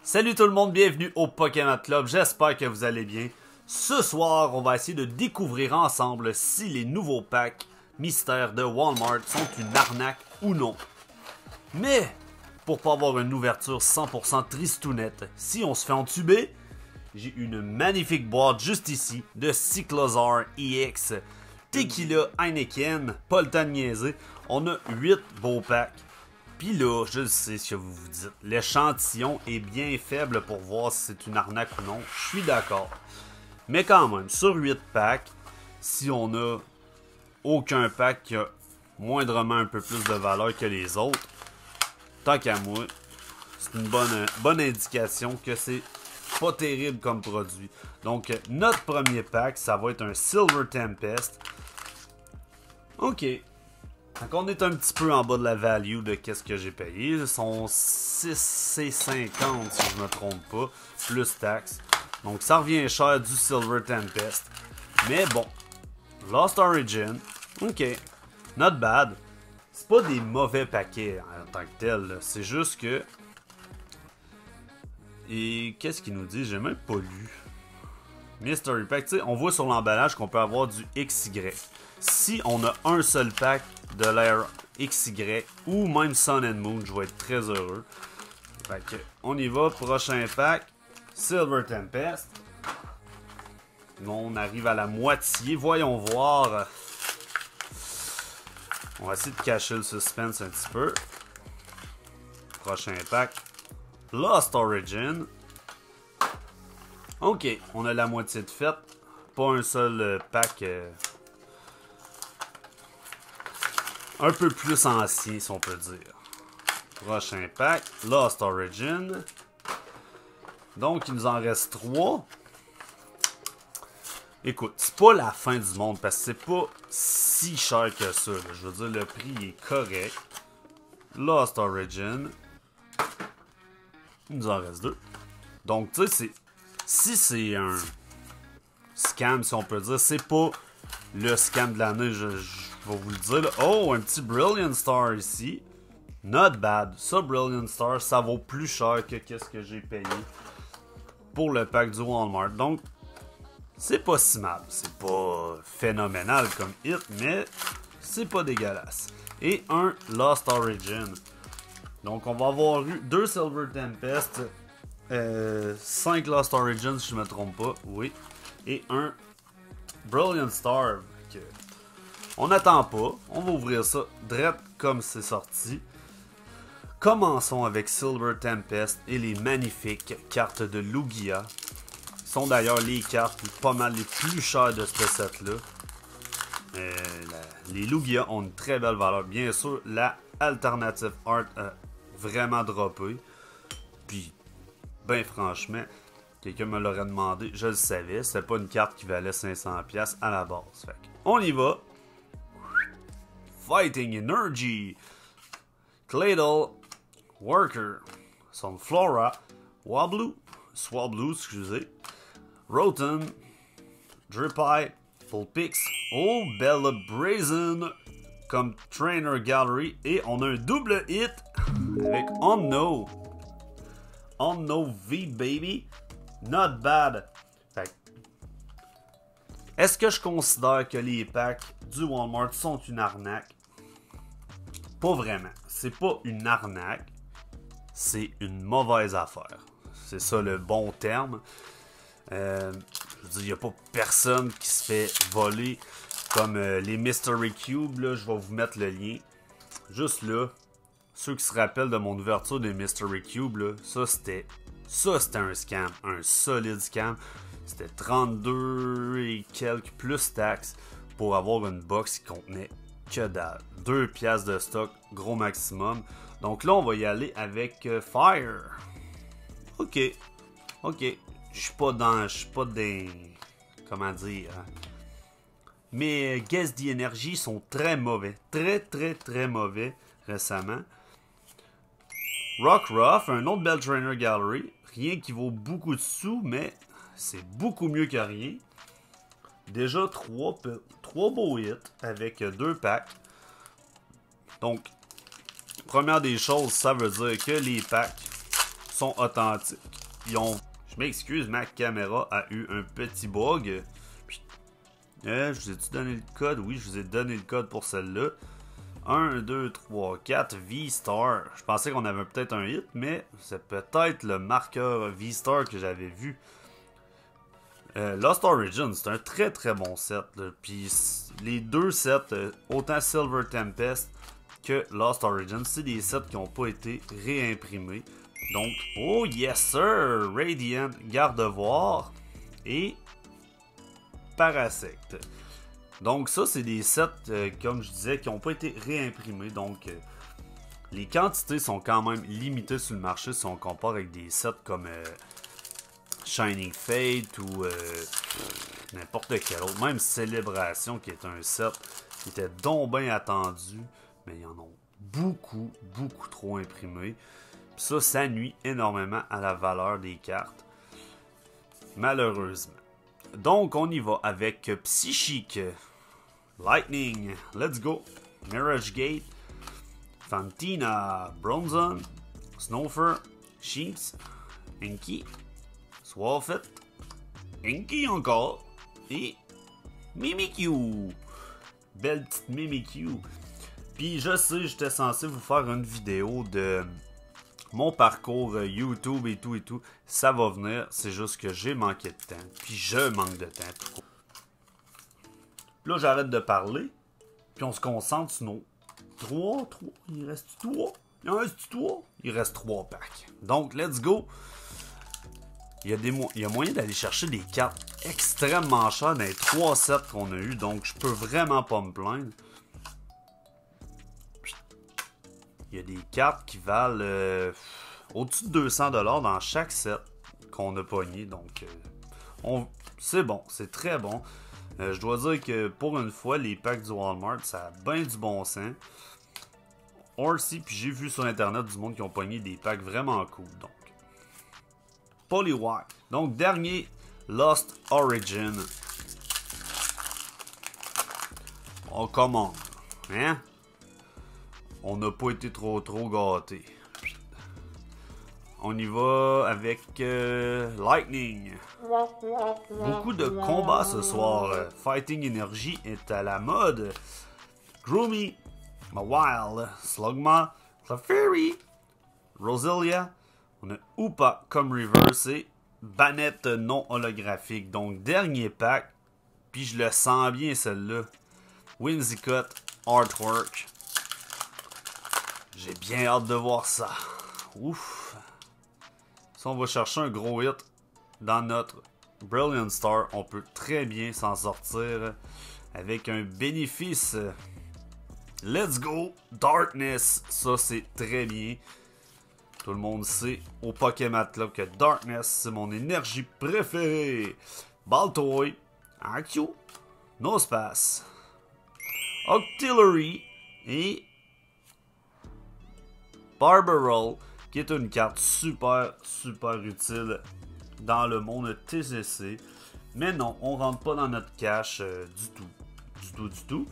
Salut tout le monde, bienvenue au Pokémon Club, j'espère que vous allez bien. Ce soir, on va essayer de découvrir ensemble si les nouveaux packs mystères de Walmart sont une arnaque ou non. Mais, pour pas avoir une ouverture 100% tristounette, si on se fait entuber, j'ai une magnifique boîte juste ici de Cyclozar EX, Tequila Heineken, pas le temps de niaiser. On a 8 beaux packs. Puis là, je sais ce que vous vous dites. L'échantillon est bien faible pour voir si c'est une arnaque ou non. Je suis d'accord. Mais quand même, sur 8 packs, si on a aucun pack qui a moindrement un peu plus de valeur que les autres, tant qu'à moi, c'est une bonne indication que c'est pas terrible comme produit. Donc, notre premier pack, ça va être un Silver Tempest. Ok. Donc on est un petit peu en bas de la value de qu'est-ce que j'ai payé. Ils sont 6,50 si je me trompe pas, plus taxes. Donc ça revient cher du Silver Tempest. Mais bon, Lost Origin, ok, not bad. C'est pas des mauvais paquets en tant que tel, c'est juste que... Et qu'est-ce qu'il nous dit? J'ai même pas lu. Mystery Pack, tu sais, on voit sur l'emballage qu'on peut avoir du XY. Si on a un seul pack de l'air XY ou même Sun and Moon, je vais être très heureux. Fait que, on y va, prochain pack, Silver Tempest. On arrive à la moitié, voyons voir. On va essayer de cacher le suspense un petit peu. Prochain pack, Lost Origin. Ok, on a la moitié de fait. Pas un seul pack un peu plus ancien, si on peut dire. Prochain pack, Lost Origin. Donc, il nous en reste 3. Écoute, c'est pas la fin du monde, parce que c'est pas si cher que ça. Je veux dire, le prix est correct. Lost Origin. Il nous en reste 2. Donc, tu sais, si c'est un scam, si on peut dire, c'est pas le scam de l'année, je vais vous le dire. Là. Oh, un petit Brilliant Star ici. Not bad. Ça, Brilliant Star, ça vaut plus cher que qu'est-ce que j'ai payé pour le pack du Walmart. Donc, c'est pas si mal. C'est pas phénoménal comme hit, mais c'est pas dégueulasse. Et un Lost Origin. Donc, on va avoir eu 2 Silver Tempest, 5 Lost Origins, si je me trompe pas. Oui. Et un Brilliant Star. On n'attend pas. On va ouvrir ça direct comme c'est sorti. Commençons avec Silver Tempest et les magnifiques cartes de Lugia. Ce sont d'ailleurs les cartes pas mal les plus chères de ce set-là. Les Lugia ont une très belle valeur. Bien sûr, la Alternative Art a vraiment droppé. Puis, ben franchement, quelqu'un me l'aurait demandé, je le savais. C'était pas une carte qui valait 500$ à la base. Fait on y va. Fighting Energy, Claydol, Worker, Sunflora, Swablu, excusez, Rotom, Dripeye, Vulpix, oh, Bella Brazen comme Trainer Gallery et on a un double hit avec Onno V baby, not bad. Est-ce que je considère que les packs du Walmart sont une arnaque? Pas vraiment. C'est pas une arnaque. C'est une mauvaise affaire. C'est ça le bon terme. Je veux dire, il n'y a pas personne qui se fait voler comme les Mystery Cube. Là, je vais vous mettre le lien. Juste là. Ceux qui se rappellent de mon ouverture des Mystery Cube, là, ça c'était un scam. Un solide scam. C'était 32 et quelques plus taxes pour avoir une box qui contenait que dalle. 2 piastres de stock, gros maximum. Donc là, on va y aller avec Fire. Ok. Je suis pas dans... Comment dire? Hein? Mes Guess the Energy sont très mauvais. Très mauvais récemment. Rockruff, un autre Bell Trainer Gallery. Rien qui vaut beaucoup de sous, mais c'est beaucoup mieux que rien. Déjà 3 beaux hits avec 2 packs. Donc, première des choses, ça veut dire que les packs sont authentiques. Ils ont... Je m'excuse, ma caméra a eu un petit bug. Je vous ai-tu donné le code? Oui, je vous ai donné le code pour celle-là. 1, 2, 3, 4, V-Star. Je pensais qu'on avait peut-être un hit, mais c'est peut-être le marqueur V-Star que j'avais vu. Lost Origin, c'est un très très bon set. Puis les deux sets, autant Silver Tempest que Lost Origin, c'est des sets qui n'ont pas été réimprimés. Donc, oh yes sir! Radiant, Gardevoir et Parasect. Donc ça, c'est des sets, comme je disais, qui n'ont pas été réimprimés. Donc, les quantités sont quand même limitées sur le marché si on compare avec des sets comme Shining Fate ou n'importe quel autre. Même Célébration, qui est un set qui était donc bien attendu, mais ils en ont beaucoup, beaucoup trop imprimé. Puis ça nuit énormément à la valeur des cartes, malheureusement. Donc, on y va avec Psychique, Lightning, Let's Go, Mirage Gate, Fantina, Bronzon, Snowfer, Shinx, Inky, Swafet, Inky encore, et Mimikyu. Belle petite Mimikyu. Puis je sais, j'étais censé vous faire une vidéo de mon parcours YouTube et tout. Ça va venir, c'est juste que j'ai manqué de temps. Puis je manque de temps. Là, j'arrête de parler. Puis on se concentre sur nos 3. Il reste 3. Il en reste 3. Il reste 3 packs. Donc, let's go. Il y a moyen d'aller chercher des cartes extrêmement chères dans les 3 sets qu'on a eu. Donc, je peux vraiment pas me plaindre. Il y a des cartes qui valent au-dessus de 200$ dans chaque set qu'on a pogné. Donc, c'est bon, c'est très bon. Je dois dire que pour une fois, les packs du Walmart, ça a bien du bon sens. Aussi, puis j'ai vu sur internet du monde qui ont pogné des packs vraiment cool. Donc, Poliwag. Donc, dernier Lost Origin. On commande. Hein? On n'a pas été trop gâtés. On y va avec Lightning. Beaucoup de combats ce soir. Fighting Energy est à la mode. Groomy, Mawile, Slugma, Clefairy, Roselia. On a Hoopa comme reverse et Banette non holographique. Donc dernier pack. Puis je le sens bien celle-là. Whimsicott, Artwork. J'ai bien hâte de voir ça. Ouf. Si on va chercher un gros hit dans notre Brilliant Star, on peut très bien s'en sortir avec un bénéfice. Let's go! Darkness. Ça, c'est très bien. Tout le monde sait au Pokémon Club que Darkness, c'est mon énergie préférée. Baltoy, Arceus, Nosepass, Octillery et Barbarol, qui est une carte super utile dans le monde TCC. Mais non, on rentre pas dans notre cache du tout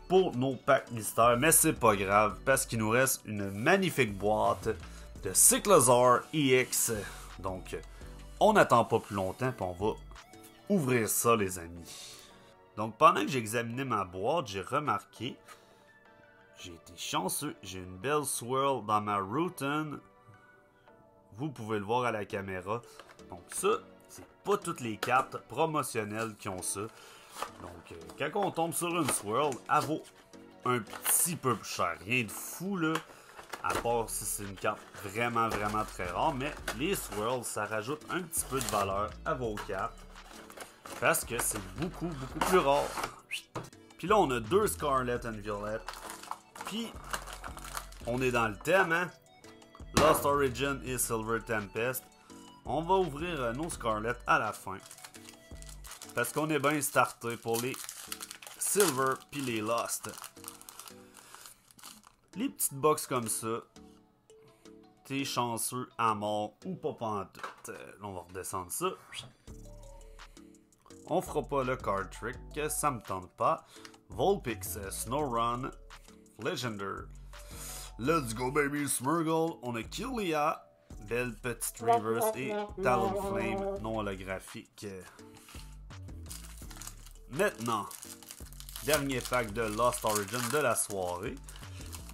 pour nos packs mystères. Mais c'est pas grave parce qu'il nous reste une magnifique boîte de Cyclozar EX. Donc, on n'attend pas plus longtemps et on va ouvrir ça, les amis. Donc, pendant que j'examinais ma boîte, j'ai remarqué, j'ai été chanceux, j'ai une belle swirl dans ma routine. Vous pouvez le voir à la caméra. Donc ça, c'est pas toutes les cartes promotionnelles qui ont ça. Donc, quand on tombe sur une swirl, elle vaut un petit peu plus cher. Rien de fou, là. À part si c'est une carte vraiment très rare. Mais les swirls, ça rajoute un petit peu de valeur à vos cartes. Parce que c'est beaucoup plus rare. Puis là, on a 2 Scarlet and Violet. Puis, on est dans le thème, hein? Lost Origin et Silver Tempest. On va ouvrir nos Scarlet à la fin. Parce qu'on est bien starté pour les Silver puis les Lost. Les petites box comme ça, t'es chanceux à mort ou pas pantoute. On va redescendre ça. On fera pas le card trick, ça me tente pas. Vulpix, Snorunt, Legender. Let's go baby, Smurgle. On a Killia, Belle petite reverse et Talonflame non holographique. Maintenant, dernier pack de Lost Origin de la soirée.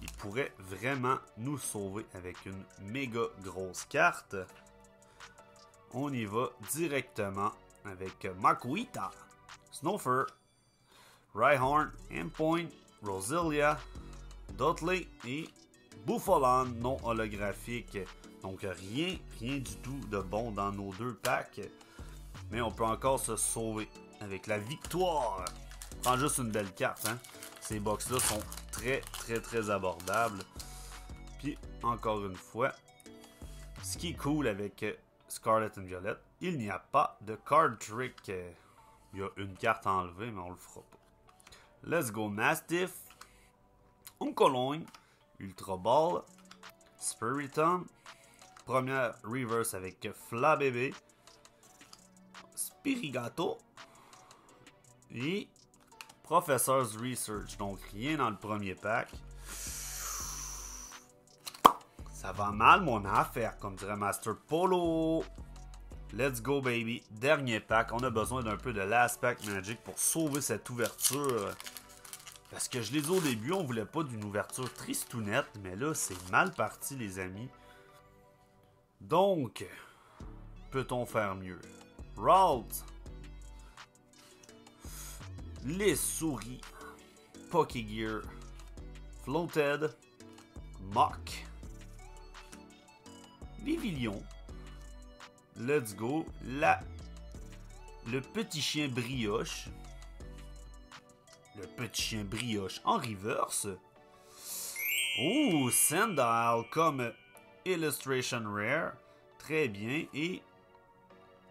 Il pourrait vraiment nous sauver avec une méga grosse carte. On y va directement avec Makuhita, Snowfur, Rhyhorn, Endpoint, Roselia, Dudley et Bouffalant non holographique. Donc rien du tout de bon dans nos deux packs. Mais on peut encore se sauver avec la victoire. Prends juste une belle carte, hein. Ces box-là sont très abordables. Puis encore une fois, ce qui est cool avec Scarlet and Violet, il n'y a pas de card trick. Il y a une carte à enlever, mais on le fera pas. Let's go Mastiff, Onkologne, Ultra Ball, Spiritomb, première reverse avec Flabébé, Spirigato et Professor's Research. Donc rien dans le premier pack. Ça va mal mon affaire, comme dirait Master Polo. Let's go baby. Dernier pack. On a besoin d'un peu de Last Pack Magic pour sauver cette ouverture. Parce que je l'ai dit au début, on voulait pas d'une ouverture tristounette. Mais là, c'est mal parti les amis. Donc, peut-on faire mieux? Ralt. Les souris. Pokégear. Floated. Mach. Vivillon. Let's go. Le petit chien brioche. Le petit chien brioche en reverse. Oh, Sandile comme Illustration Rare. Très bien. Et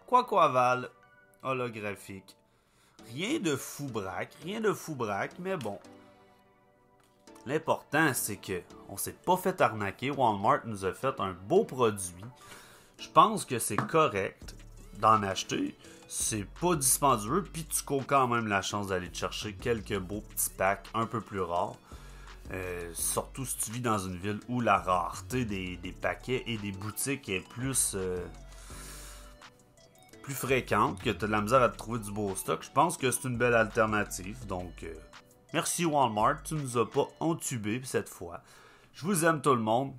Quaquaval holographique. Rien de fou braque, mais bon. L'important, c'est que on s'est pas fait arnaquer. Walmart nous a fait un beau produit. Je pense que c'est correct d'en acheter. C'est pas dispendieux, puis tu cours quand même la chance d'aller te chercher quelques beaux petits packs un peu plus rares. Surtout si tu vis dans une ville où la rareté des paquets et des boutiques est plus fréquente, que tu as de la misère à te trouver du beau stock. Je pense que c'est une belle alternative. Donc, merci Walmart, tu nous as pas entubés cette fois. Je vous aime tout le monde.